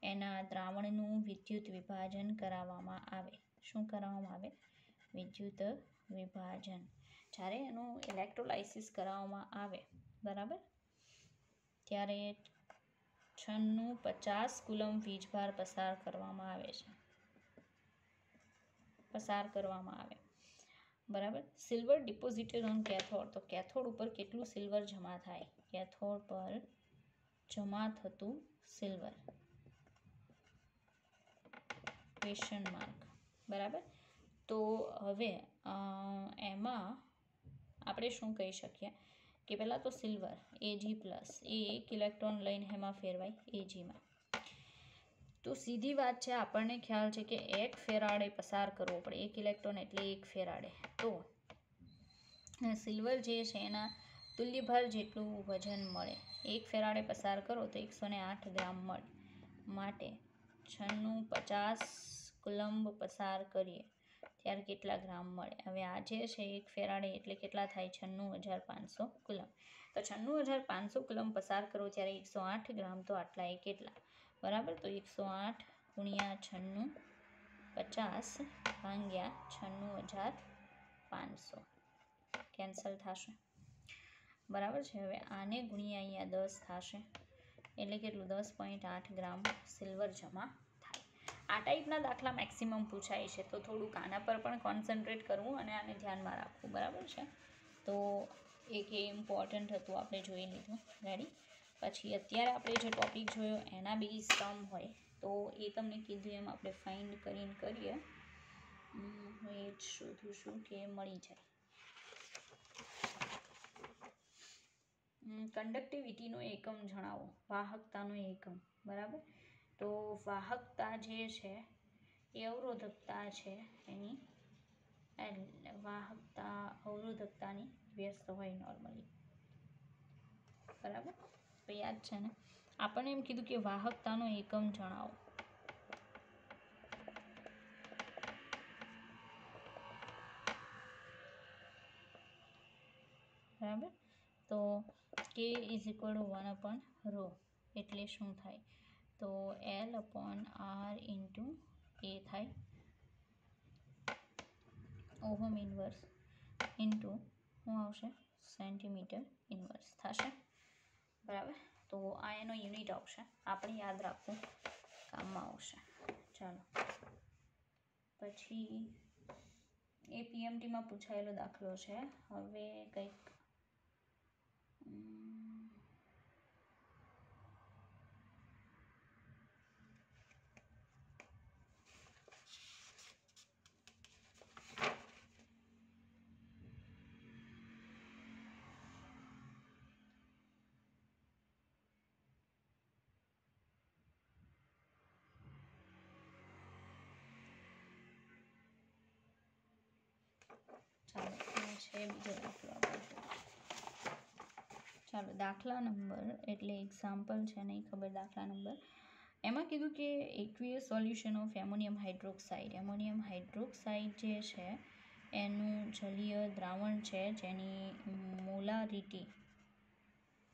એના દ્રાવણનું વિદ્યુત વિભાજન કરાવવામાં આવે. શું કરાવવામાં આવે? વિદ્યુત વિભાજન. જ્યારે એનું ઇલેક્ટ્રોલાઇસિસ કરાવવામાં આવે, બરાબર, ત્યારે 9650 કુલમ વીજભાર પસાર કરવામાં આવે. બરાબર. Silver ડિપોઝિટેડ on cathode. તો કેથોડ ઉપર કેટલું સિલ્વર જમા થાય? કેથોડ પર જમા થતું સિલ્વર, ક્વેશ્ચન માર્ક. બરાબર. તો હવે એમાં આપણે શું કહી શકીએ કે પહેલાં તો સિલ્વર Ag+, એ 1 ઇલેક્ટ્રોન લઈને એમાં ફેરવાય Agમાં. તો સીધી વાત છે, આપણને ખ્યાલ છે કે 1 ફેરાડે પસાર કરવો પડે. 1 ઇલેક્ટ્રોન એટલે 1 ફેરાડે. તો સિલ્વર જે છે એના તુલ્યભાર જેટલું વજન મળે. 1 ફેરાડે પસાર કરો તો 108 ગ્રામ મળે. માટે 9650 કુલંબ પસાર કરીએ ત્યારે કેટલા ગ્રામ મળે? હવે આ જે છે 1 ફેરાડે એટલે કેટલા થાય? 96500 કુલમ. તો 96500 કુલમ પસાર કરો ત્યારે 108 ગ્રામ, તો આટલા એ કેટલા? બરાબર. તો 108 ગુણ્યા 9650 ભાગ્યા 96500 કેન્સલ થશે, બરાબર છે. હવે આને ગુણ્યા અહીંયા 10 થશે એટલે કેટલું? 10.8 ગ્રામ સિલ્વર જમા થાય. આ ટાઈપના દાખલા મેક્સિમમ પૂછાય છે, તો થોડુંક આના પર પણ કોન્સન્ટ્રેટ કરવું અને આને ધ્યાનમાં રાખવું, બરાબર છે. તો એક એ ઇમ્પોર્ટન્ટ હતું, આપણે જોઈ લીધું. રેડી. પછી અત્યારે આપણે જે ટોપિક જોયો એના બી સમ હોય તો એ તમને કીધું એમ આપણે ફાઇન્ડ કરીને કરીએ. હું એ જ શોધું છું કે મળી જાય. કંડક્ટિવિટીનો એકમ જણાવો. વાહકતાનો એકમ, બરાબર. તો વાહકતા જે છે એ અવરોધકતા છે એની, વાહકતા અવરોધકતાની વ્યસ્ત હોય નોર્મલી, બરાબર. તો યાદ છે ને, આપણને એમ કીધું કે વાહકતાનો એકમ જણાવો. બરાબર. તો K = 1/ρ એટલે શું થાય? તો L/R × A થાય, ઓહમ ઇન્વર્સ ઇન્ટુ શું આવશે? સેન્ટીમીટર ઇન્વર્સ થશે, બરાબર. તો આ એનો યુનિટ આવશે, આપણે યાદ રાખવું, કામમાં આવશે. ચાલો, પછી એ PMTમાં પૂછાયેલો દાખલો છે. હવે કંઈક ચાલો આ છે બીજો દાખલો આપણે. ચાલો દાખલા નંબર એટલે એક્ઝામ્પલ છે, નહીં ખબર દાખલા નંબર. એમાં કીધું કે aqueous solution of ammonium hydroxide. Ammonium hydroxide જે છે એનું જલીય દ્રાવણ છે જેની મોલારિટી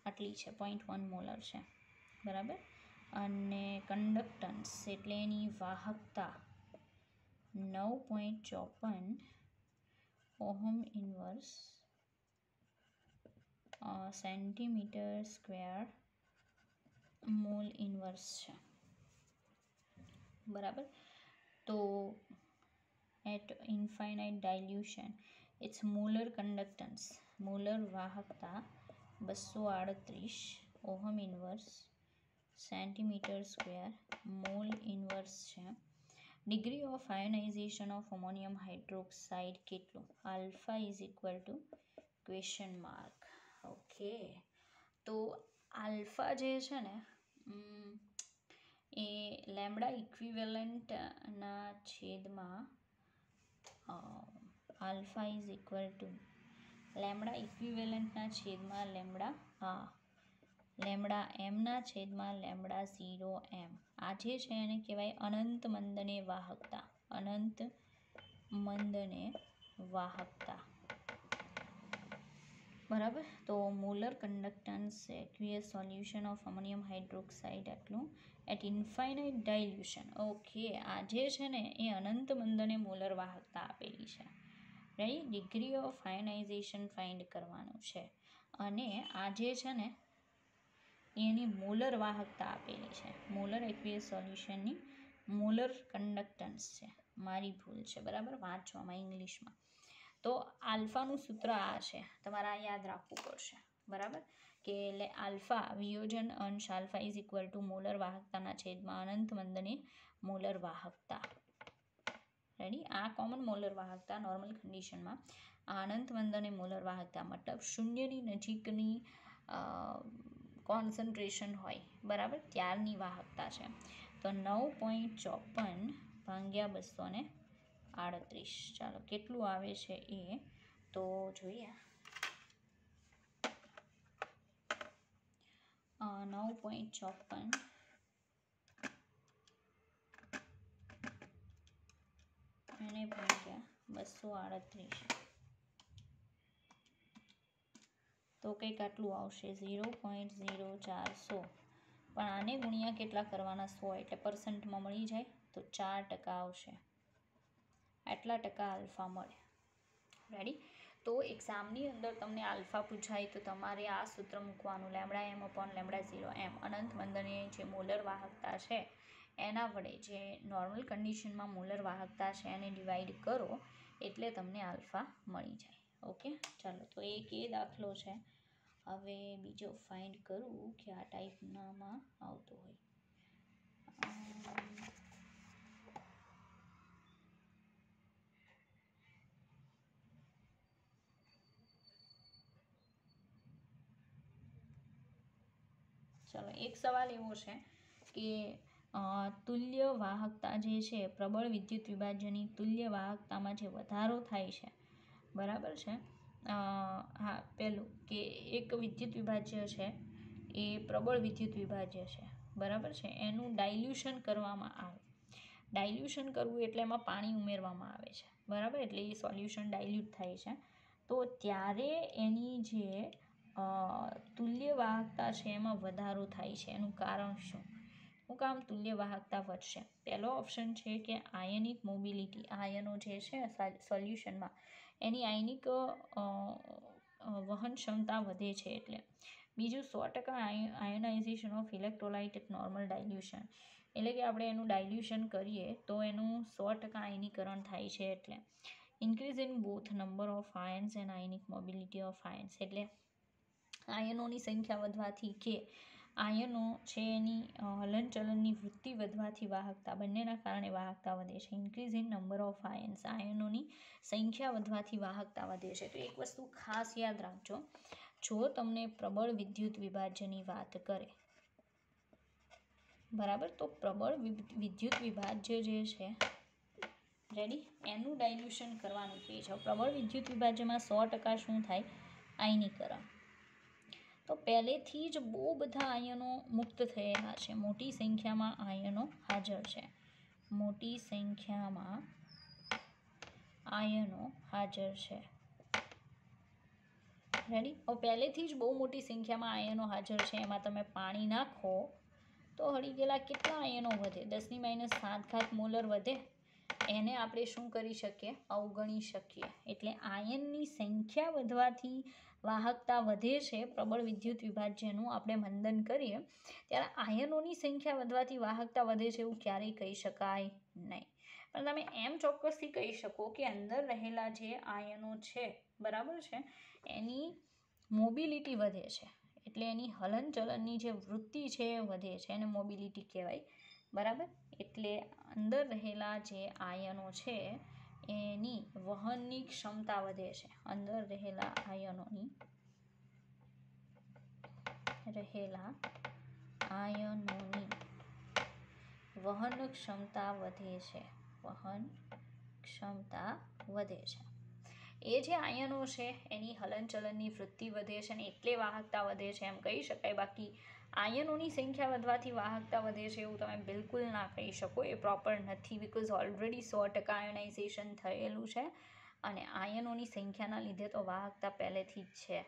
આટલી છે, 0.1 મોલર છે, બરાબર. અને કંડક્ટન્સ એટલે એની વાહકતા 9.54 ohm inverse centimetre square mole inverse છે, બરાબર. તો at infinite dilution it's molar conductance, molar વાહકતા 238 ohm inverse centimetre square mole inverse છે. Degree of ionisation of ammonium hydroxide કેટલું? Alpha is equal to question mark. Okay, તો alpha જે છે ને એ લેમ્બડા ઇક્વિવેલન્ટના છેદમાં alpha is equal to lambda ઇક્વિવેલન્ટના છેદમાં લેમ્બડા એમના છેદમાં લેમ્બડા 0 એમ. આ જે છે એને કહેવાય અનંત મંદને વાહકતા. અનંત મંદને વાહકતા, બરાબર. તો molar conductance aqueous solution of ammonium hydroxide આટલું એટ ઇન્ફાઇનાઇટ ડાયલ્યુશન. ઓકે, આ જે છે ને એ અનંત મંદને મોલર વાહકતા આપેલી છે. Right, degree of ionisation find કરવાનું છે. અને આ જે છે ને એની મોલર વાહકતા આપેલી છે. મોલર એક્વિયસ સોલ્યુશનની મોલર કંડક્ટન્સ છે. મારી ભૂલ છે, બરાબર, વાંચવામાં ઇંગ્લિશમાં. તો આલ્ફાનું સૂત્ર આ છે, તમારે આ યાદ રાખવું પડશે, બરાબર. કે એટલે આલ્ફા વિયોજન અંશ alpha is equal to molar વાહકતાના છેદમાં અનંત મંદને મોલર વાહકતા. રેડી, આ કોમન મોલર વાહકતા નોર્મલ કન્ડિશનમાં આ અનંત મંદને મોલર વાહકતા મતલબ શૂન્યની નજીકની કોન્સન્ટ્રેશન હોય, બરાબર, ત્યારની વાહકતા છે. તો 9.54 ભાગ્યા 238. ચાલો કેટલું આવે છે એ તો જોઈએ. 9.54 અને ભાગ્યા 238 તો કંઈક આટલું આવશે 0.0400. પણ આને ગુણ્યા કેટલા કરવાના? 100, એટલે પર્સન્ટમાં મળી જાય તો 4% આવશે. આટલા ટકા આલ્ફા મળે. રેડી. તો એક્ઝામની અંદર તમને આલ્ફા પૂછાય તો તમારે આ સૂત્ર મૂકવાનું, લેમ્બડા એમ અપોન લેમ્બડા 0 એમ. અનંત મંદને જે મોલર વાહકતા છે એના વડે જે નોર્મલ કન્ડિશનમાં મોલર વાહકતા છે એને ડિવાઈડ કરો એટલે તમને આલ્ફા મળી જાય. ઓકે, ચાલો તો એક એ દાખલો છે. હવે બીજો ફાઇન્ડ કરું કે આ ટાઈપનામાં આવતો હોય. ચાલો એક સવાલ એવો છે કે તુલ્ય વાહકતા જે છે પ્રબળ વિદ્યુત વિભાજ્યની તુલ્ય વાહકતામાં જે વધારો થાય છે, બરાબર છે. હા, પહેલું કે એક વિદ્યુત વિભાજ્ય છે એ પ્રબળ વિદ્યુત વિભાજ્ય છે, બરાબર છે. એનું ડાયલ્યુશન કરવામાં આવે. ડાયલ્યુશન કરવું એટલે એમાં પાણી ઉમેરવામાં આવે છે, બરાબર, એટલે એ સોલ્યુશન ડાયલ્યુટ થાય છે. તો ત્યારે એની જે તુલ્ય વાહકતા છે એમાં વધારો થાય છે. એનું કારણ શું? શું કામ તુલ્ય વાહકતા વધશે? પહેલો ઓપ્શન છે કે આયનિક મોબિલિટી, આયનો જે છે સોલ્યુશનમાં એની આયનિક વહન ક્ષમતા વધે છે એટલે. બીજું 100% ionization of electrolyte at normal dilution, એટલે કે આપણે એનું ડાયલ્યુશન કરીએ તો એનું 100% આયનીકરણ થાય છે એટલે. Increase in both number of ions and ionic mobility of ions, એટલે આયનોની સંખ્યા વધવાથી કે આયનો છે એની હલનચલનની વૃત્તિ વધવાથી વાહકતા, બંનેના કારણે વાહકતા વધે છે. Increase in number of ions, આયનોની સંખ્યા વધવાથી વાહકતા વધે છે. તો એક વસ્તુ ખાસ યાદ રાખજો, જો તમને પ્રબળ વિદ્યુત વિભાજ્યની વાત કરે, બરાબર, તો પ્રબળ વિદ્યુત વિભાજ્ય જે છે રેડી, એનું ડાયલ્યુશન કરવાનું કહે છે. પ્રબળ વિદ્યુત વિભાજ્યમાં 100% શું થાય? આયનીકરણ. તો પહેલેથી જ બહુ બધા આયનો મુક્ત થયેલા છે, મોટી સંખ્યામાં આયનો હાજર છે, મોટી સંખ્યામાં આયનો હાજર છે. રેડી, હવે પહેલેથી જ બહુ મોટી સંખ્યામાં આયનો હાજર છે, એમાં તમે પાણી નાખો તો હળી ગયેલા કેટલા આયનો વધે? 10⁻7 મોલર વધે. એને આપણે શું કરી શકીએ? અવગણી શકીએ. એટલે આયનની સંખ્યા વધવાથી વાહકતા વધે છે. પ્રબળ વિદ્યુત વિભાજ્યનું આપણે મંદન કરીએ ત્યારે આયનોની સંખ્યા વધવાથી વાહકતા વધે છે એવું ક્યારેય કહી શકાય નહીં. પણ તમે એમ ચોક્કસથી કહી શકો કે અંદર રહેલા જે આયનો છે, બરાબર છે, એની મોબિલિટી વધે છે. એટલે એની હલનચલનની જે વૃત્તિ છે એ વધે છે, એને મોબિલિટી કહેવાય. બરાબર, એટલે અંદર રહેલા જે આયનો છે એની વહનની ક્ષમતા વધે છે. અંદર રહેલા આયનોની વહન ક્ષમતા વધે છે. વહન ક્ષમતા વધે છે. એ જે આયનો છે એની હલનચલનની વૃત્તિ વધે છે ને એટલે વાહકતા વધે છે એમ કહી શકાય. બાકી આયનોની સંખ્યા વધવાથી વાહકતા વધે છે એવું તમે બિલકુલ ના કહી શકો. એ પ્રોપર નથી, બિકોઝ ઓલરેડી 100% આયોનાઇઝેશન થયેલું છે અને આયનોની સંખ્યાના લીધે તો વાહકતા પહેલેથી જ છે.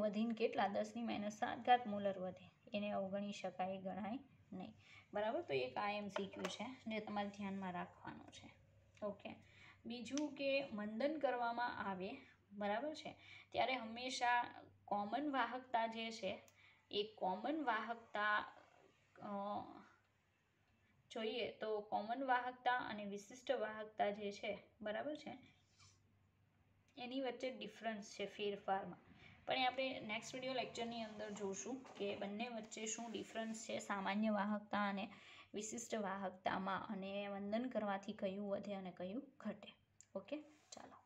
વધીને કેટલા? 10⁻7 મોલર વધે, એને અવગણી શકાય, ગણાય નહીં. બરાબર, તો એક IMCQ છે જે તમારે ધ્યાનમાં રાખવાનું છે. ઓકે, બીજું કે મંદન કરવામાં આવે, બરાબર છે, ત્યારે હંમેશા કોમન વાહકતા જે છે એ કોમન વાહકતા જોઈએ તો કોમન વાહકતા અને વિશિષ્ટ વાહકતા જે છે, બરાબર છે, એની વચ્ચે ડિફરન્સ છે ફેરફારમાં. પણ એ આપણે નેક્સ્ટ વિડીયો લેક્ચરની અંદર જોઈશું કે બંને વચ્ચે શું ડિફરન્સ છે સામાન્ય વાહકતા અને વિશિષ્ટ વાહકતામાં, અને વંદન કરવાથી કયું વધે અને કયું ઘટે. ઓકે, ચાલો.